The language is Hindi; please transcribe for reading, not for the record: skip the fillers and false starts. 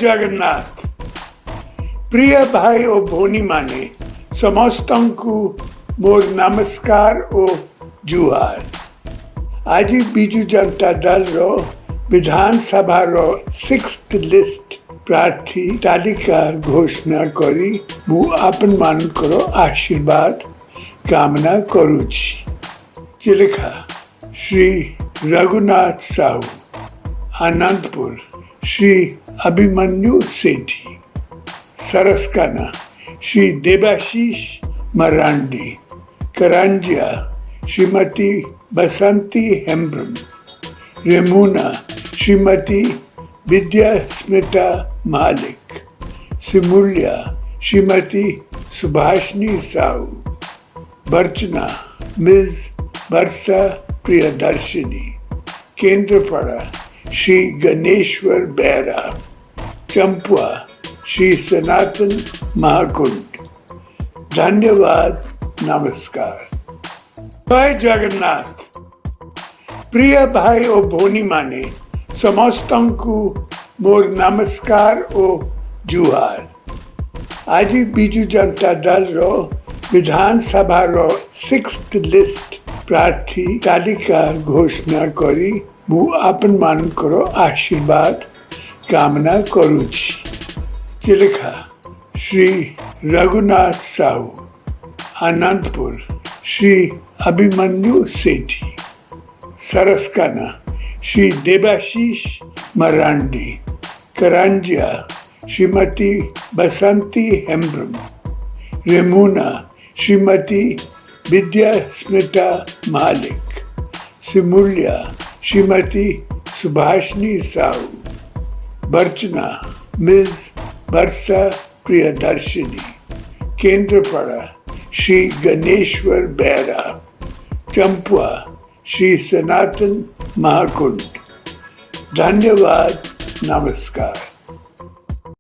जगन्नाथ। प्रिय भाई ओ भोनी माने समस्तंकु मोर नमस्कार ओ जुहार। आज बीजू जनता दल रो विधानसभा रो 6th लिस्ट प्रार्थी तालिका घोषणा करी मु आपन मानकर आशीर्वाद कामना करुछि। चिलिखा श्री रघुनाथ साहू, आनंदपुर श्री अभिमन्यु सेठी, सरस्काना श्री देवाशीष मरांडी, करंजिया श्रीमती बसंती हेम्ब्रम, रेमुना श्रीमती विद्या स्मिता मालिक, सिमुलिया श्रीमती सुभाषिनी साहू, बर्चना मिस वर्षा प्रियदर्शिनी, केंद्रपाड़ा श्री गणेश्वर बेहरा, चंपुआ श्री सनातन महाकुंड। धन्यवाद, नमस्कार। जय जगन्नाथ। प्रिय भाई ओ भोनी माने समस्तंकु मोर नमस्कार ओ जुहार। आज बीजू जनता दल रो विधानसभा रो 6th लिस्ट प्रार्थी तालिका घोषणा करी मु आपन मानकर आशीर्वाद कामना करुछि। चिलिखा श्री रघुनाथ साहू, आनंदपुर श्री अभिमन्यु सेठी, सरस्काना श्री देवाशीष मरांडी, करंजिया श्रीमती बसंती हेम्ब्रम, रेमुना श्रीमती विद्या स्मिता मालिक, सिमुलिया श्रीमती सुभाषिनी साहू, बर्चना मिस वर्षा प्रियदर्शिनी, केंद्रपाड़ा श्री गणेश्वर बेहरा, चंपुआ श्री सनातन महाकुंड। धन्यवाद, नमस्कार।